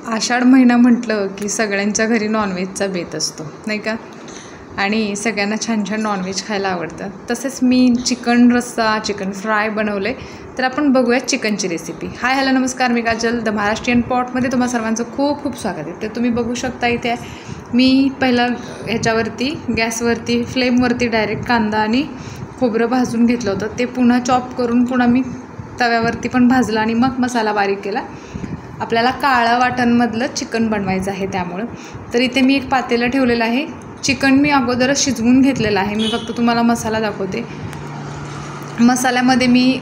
आषाढ महिना म्हटलं की सगळ्यांच्या घरी नॉनव्हेजचा बेत असतो नाही का. आणि सगळ्यांना छान छान नॉनव्हेज खायला आवडतं. तसेच मी चिकन रस्सा चिकन फ्राय बनवलं आहे. तर आपण बघूया चिकनची रेसिपी. हाय हॅलो नमस्कार, मी काजल द महाराष्ट्रीयन पॉटमध्ये तुम्हा सर्वांचं खूप खूप स्वागत आहे. तर तुम्ही बघू शकता इथे मी पहिला ह्याच्यावरती गॅसवरती फ्लेमवरती डायरेक्ट कांदा आणि खोबरं भाजून घेतलं होतं. ते पुन्हा चॉप करून पुन्हा मी तव्यावरती पण भाजलं आणि मग मसाला बारीक केला. आपल्याला काळं वाटणमधलं चिकन बनवायचं आहे त्यामुळं. तर इथे मी एक पातेलं ठेवलेलं आहे. चिकन मी अगोदरच शिजवून घेतलेलं आहे. मी फक्त तुम्हाला मसाला दाखवते. मसाल्यामध्ये मी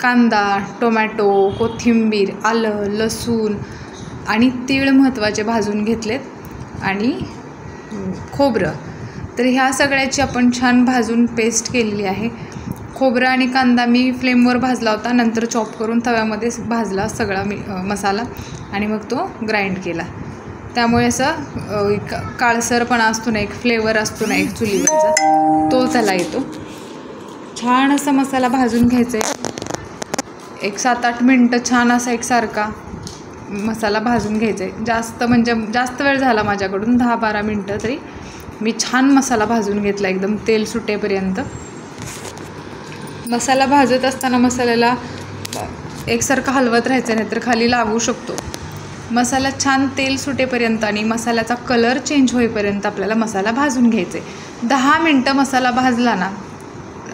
कांदा, टोमॅटो, कोथिंबीर, आलं, लसूण आणि तीळ महत्त्वाचे भाजून घेतलेत आणि खोबरं. तर ह्या सगळ्याची आपण छान भाजून पेस्ट केलेली आहे. खोबरं आणि कांदा मी फ्लेमवर भाजला होता, नंतर चॉप करून तव्यामध्ये भाजला सगळा मसाला आणि मग तो ग्राइंड केला. त्यामुळे असं काळसरपणा असतो ना, एक फ्लेवर असतो ना एक चुलीवरचा, तो त्याला येतो. छान असा मसाला भाजून घ्यायचा आहे. एक 7-8 मिनटं छान असा एकसारखा मसाला भाजून घ्यायचा आहे. जास्त वेळ झाला माझ्याकडून, 10-12 मिनटं तरी मी छान मसाला भाजून घेतला एकदम तेल सुटेपर्यंत. मसाला भाजत असताना मसाल्याला एकसारखं हलवत राहायचं, नाही तर खाली लागू शकतो. मसाला छान तेल सुटेपर्यंत आणि मसाल्याचा कलर चेंज होईपर्यंत आपल्याला मसाला भाजून घ्यायचा आहे. 10 मिनटं मसाला भाजला ना,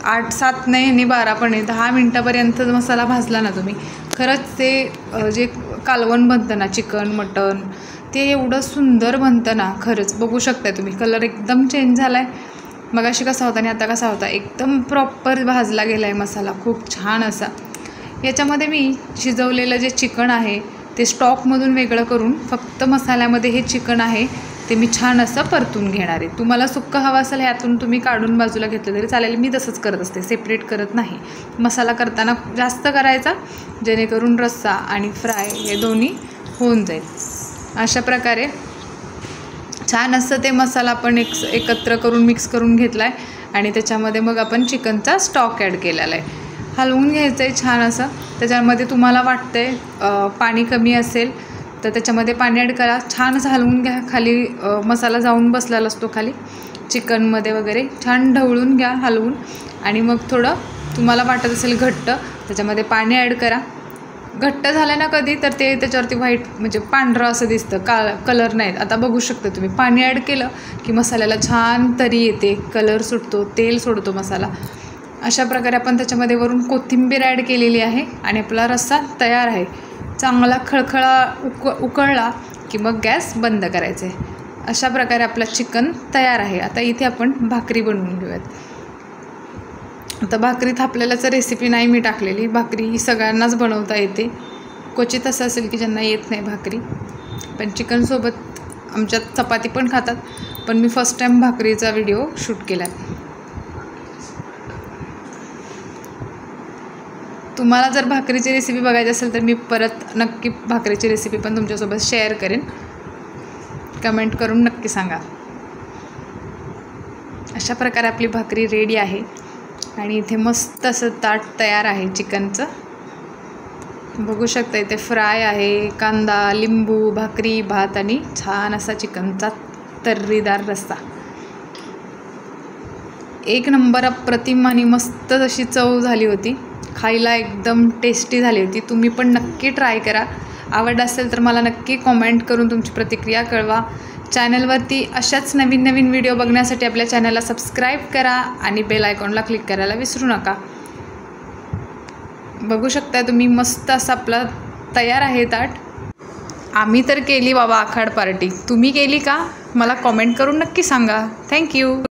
8-7 नाही आणि 12 पण नाही, 10 मिनटापर्यंत मसाला भाजला ना तुम्ही, खरंच ते जे कालवण बनतं ना चिकन मटन, ते एवढं सुंदर बनतं ना. खरंच बघू शकताय तुम्ही, कलर एकदम चेंज झाला आहे. मगाशी कसा होता आणि आता कसा होता, एकदम प्रॉपर भाजला गेला आहे मसाला, खूप छान असा. याच्यामध्ये मी शिजवलेलं जे चिकन आहे ते स्टॉकमधून वेगळं करून फक्त मसाल्यामध्ये हे चिकन आहे ते मी छान असं परतून घेणार आहे. तुम्हाला सुक्कं हवं असेल ह्यातून तुम्ही काढून बाजूला घेतलं तरी चालेल. मी तसंच करत असते, सेपरेट करत नाही. मसाला करताना जास्त करायचा जेणेकरून रस्सा आणि फ्राय हे दोन्ही होऊन जाईल. अशा प्रकारे छान असं ते मसाला आपण एकत्र करून मिक्स करून घेतला आहे आणि त्याच्यामध्ये मग आपण चिकनचा स्टॉक ॲड केलेला आहे. हलवून घ्यायचं आहे छान असं. त्याच्यामध्ये तुम्हाला वाटतं आहे पाणी कमी असेल तर त्याच्यामध्ये पाणी ॲड करा. छान असं हलवून घ्या. खाली मसाला जाऊन बसलेला असतो खाली चिकनमध्ये वगैरे, छान ढवळून घ्या हलवून. आणि मग थोडं तुम्हाला वाटत असेल घट्ट, त्याच्यामध्ये पाणी ॲड करा. घट्ट झालं ना कधी तर ते त्याच्यावरती व्हाईट म्हणजे पांढरं असं दिसतं, कलर नाही. आता बघू शकता तुम्ही, पाणी ॲड केलं की मसाल्याला छान तरी येते, कलर सुटतो, तेल सोडतो मसाला. अशा प्रकारे आपण त्याच्यामध्ये वरून कोथिंबीर ॲड केलेली आहे आणि आपला रस्सा तयार आहे. चांगला खळखळा उकळला की मग गॅस बंद करायचा आहे. अशा प्रकारे आपला चिकन तयार आहे. आता इथे आपण भाकरी बनवून घेऊयात. आता भाकरी थापलेल्याचं रेसिपी नाही मी टाकलेली. भाकरी सगळ्यांनाच बनवता येते. क्वचित असं असेल की ज्यांना येत नाही भाकरी, पण चिकनसोबत आमच्यात चपाती पण खातात, पण मी फर्स्ट टाईम भाकरीचा व्हिडिओ शूट केला आहे. तुम्हाला जर भाकरीची रेसिपी बघायची असेल तर मी परत नक्की भाकरीची रेसिपी पण तुमच्यासोबत शेअर करेन. कमेंट करून नक्की सांगा. अशा प्रकारे आपली भाकरी रेडी आहे आणि इथे मस्त असं ताट तयार आहे चिकनचं. बघू शकता इथे फ्राय आहे, कांदा, लिंबू, भाकरी, भात आणि छान असा चिकनचा तर्रीदार रस्सा. एक नंबर अप्रतिम आणि मस्त अशी चव झाली होती. खायला एकदम टेस्टी झाली होती. तुम्ही पण नक्की ट्राय करा. आवड असेल तर मला नक्की कॉमेंट करून तुमची प्रतिक्रिया कळवा. चॅनलवरती अशाच नवीन नवीन व्हिडिओ बघण्यासाठी आपल्या चॅनलला सबस्क्राईब करा आणि बेल आयकॉनला क्लिक करायला विसरू नका. बघू शकता तुम्ही, मस्त असं आपला तयार आहे ताट. आम्ही तर केली बाबा आखाड पार्टी. तुम्ही केली का? मला कॉमेंट करून नक्की सांगा. थँक्यू.